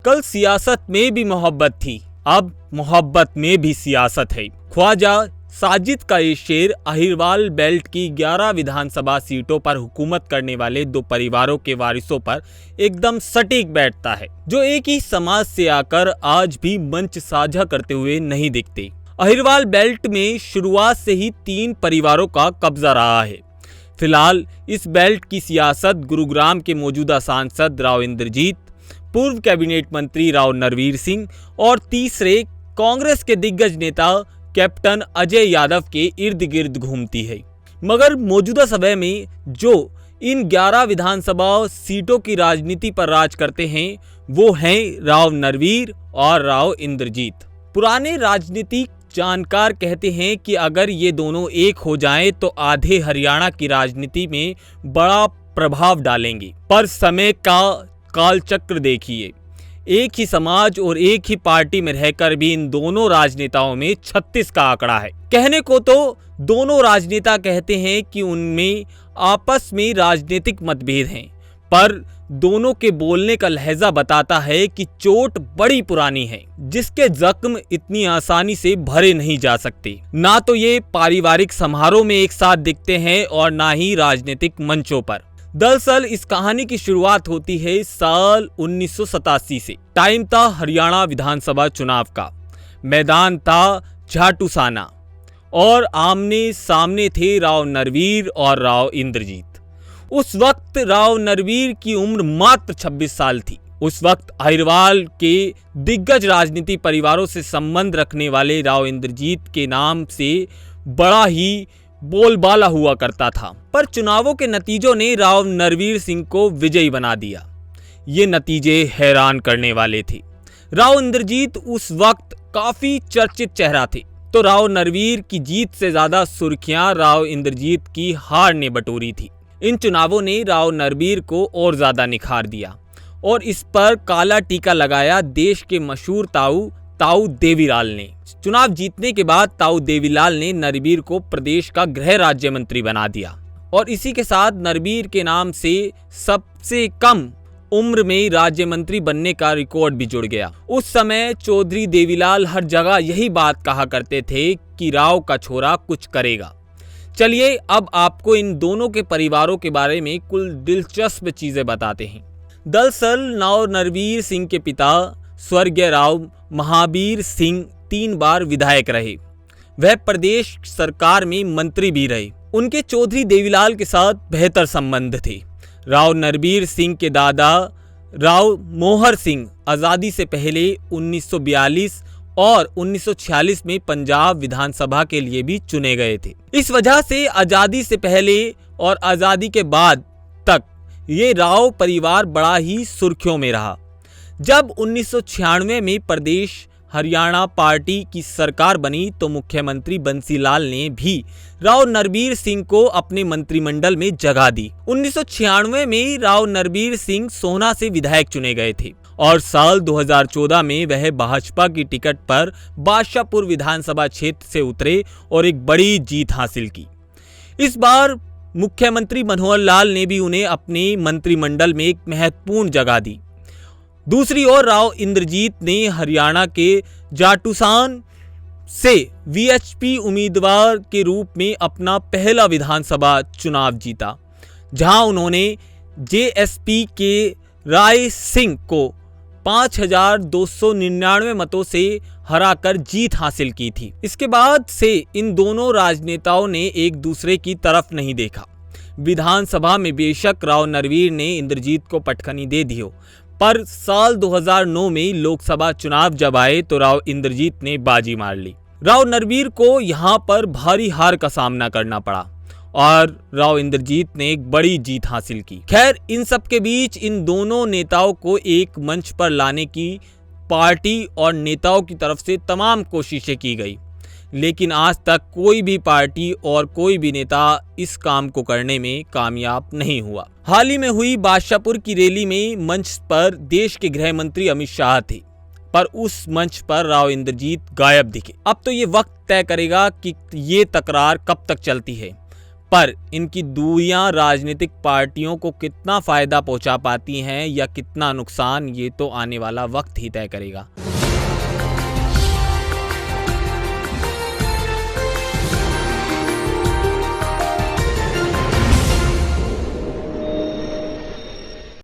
कल सियासत में भी मोहब्बत थी, अब मोहब्बत में भी सियासत है। ख्वाजा साजिद का ये शेर अहिरवाल बेल्ट की 11 विधानसभा सीटों पर हुकूमत करने वाले दो परिवारों के वारिसों पर एकदम सटीक बैठता है, जो एक ही समाज से आकर आज भी मंच साझा करते हुए नहीं दिखते। अहिरवाल बेल्ट में शुरुआत से ही 3 परिवारों का कब्जा रहा है। फिलहाल इस बेल्ट की सियासत गुरुग्राम के मौजूदा सांसद राव इंद्रजीत, पूर्व कैबिनेट मंत्री राव नरवीर सिंह और तीसरे कांग्रेस के दिग्गज नेता कैप्टन अजय यादव के इर्द गिर्द घूमती है। मगर मौजूदा समय में जो इन 11 विधानसभा सीटों की राजनीति पर राज करते हैं वो हैं राव नरवीर और राव इंद्रजीत। पुराने राजनीतिक जानकार कहते हैं कि अगर ये दोनों एक हो जाएं तो आधे हरियाणा की राजनीति में बड़ा प्रभाव डालेंगे। पर समय का कालचक्र देखिए, एक ही समाज और एक ही पार्टी में रहकर भी इन दोनों राजनेताओं में 36 का आंकड़ा है। कहने को तो दोनों राजनेता कहते हैं कि उनमें आपस में राजनीतिक मतभेद हैं, पर दोनों के बोलने का लहजा बताता है कि चोट बड़ी पुरानी है, जिसके जख्म इतनी आसानी से भरे नहीं जा सकते। ना तो ये पारिवारिक समारोह में एक साथ दिखते हैं और ना ही राजनीतिक मंचों पर। दरअसल इस कहानी की शुरुआत होती है साल 1987 से। टाइम था हरियाणा विधानसभा चुनाव का, मैदान था झाटूसाना और आमने सामने थे राव नरवीर और राव इंद्रजीत। उस वक्त राव नरवीर की उम्र मात्र 26 साल थी। उस वक्त अहिरवाल के दिग्गज राजनीति परिवारों से संबंध रखने वाले राव इंद्रजीत के नाम से बड़ा ही बोलबाला हुआ करता था, पर चुनावों के नतीजों ने राव नरवीर सिंह को विजयी बना दिया। ये नतीजे हैरान करने वाले थे। राव इंद्रजीत उस वक्त काफी चर्चित चेहरा थे, तो राव नरवीर की जीत से ज्यादा सुर्खियां राव इंद्रजीत की हार ने बटोरी थी। इन चुनावों ने राव नरवीर को और ज्यादा निखार दिया और इस पर काला टीका लगाया देश के मशहूर ताऊ देवीलाल ने। चुनाव जीतने के बाद ताऊ देवीलाल ने नरवीर को प्रदेश का गृह राज्य मंत्री बना दिया और इसी के साथ नरवीर के नाम से सबसे कम उम्र में राज्य मंत्री बनने का रिकॉर्ड भी जुड़ गया। उस समय चौधरी देवीलाल हर जगह यही बात कहा करते थे कि राव का छोरा कुछ करेगा। चलिए अब आपको इन दोनों के परिवारों के बारे में कुछ दिलचस्प चीजें बताते हैं। दरअसल राव नरवीर सिंह के पिता स्वर्गीय राव महावीर सिंह 3 बार विधायक रहे। वह प्रदेश सरकार में मंत्री भी रहे। उनके चौधरी देवीलाल के साथ बेहतर संबंध थे। राव नरवीर सिंह के दादा राव मोहर सिंह आजादी से पहले 1942 और 1946 में पंजाब विधानसभा के लिए भी चुने गए थे। इस वजह से आजादी से पहले और आजादी के बाद तक ये राव परिवार बड़ा ही सुर्खियों में रहा। जब 1996 में प्रदेश हरियाणा पार्टी की सरकार बनी तो मुख्यमंत्री बंसीलाल ने भी राव नरवीर सिंह को अपने मंत्रिमंडल में जगह दी। 1996 में राव नरवीर सिंह सोहना से विधायक चुने गए थे और साल 2014 में वह भाजपा की टिकट पर बादशाहपुर विधानसभा क्षेत्र से उतरे और एक बड़ी जीत हासिल की। इस बार मुख्यमंत्री मनोहर लाल ने भी उन्हें अपने मंत्रिमंडल में एक महत्वपूर्ण जगह दी। दूसरी ओर राव इंद्रजीत ने हरियाणा के जाटूसान से वीएचपी उम्मीदवार के रूप में अपना पहला विधानसभा चुनाव जीता, जहां उन्होंने जेएसपी के राय सिंह को 5299 मतों से हराकर जीत हासिल की थी। इसके बाद से इन दोनों राजनेताओं ने एक दूसरे की तरफ नहीं देखा। विधानसभा में बेशक राव नरवीर ने इंद्रजीत को पटखनी दे दी हो, पर साल 2009 में लोकसभा चुनाव जब आए तो राव इंद्रजीत ने बाजी मार ली। राव नरवीर को यहां पर भारी हार का सामना करना पड़ा और राव इंद्रजीत ने एक बड़ी जीत हासिल की। खैर, इन सब के बीच इन दोनों नेताओं को एक मंच पर लाने की पार्टी और नेताओं की तरफ से तमाम कोशिशें की गई, लेकिन आज तक कोई भी पार्टी और कोई भी नेता इस काम को करने में कामयाब नहीं हुआ। हाल ही में हुई बादशाहपुर की रैली में मंच पर देश के गृह मंत्री अमित शाह थे, पर उस मंच पर राव इंद्रजीत गायब दिखे। अब तो ये वक्त तय करेगा कि ये तकरार कब तक चलती है, पर इनकी दूरियां राजनीतिक पार्टियों को कितना फायदा पहुंचा पाती हैं या कितना नुकसान, ये तो आने वाला वक्त ही तय करेगा।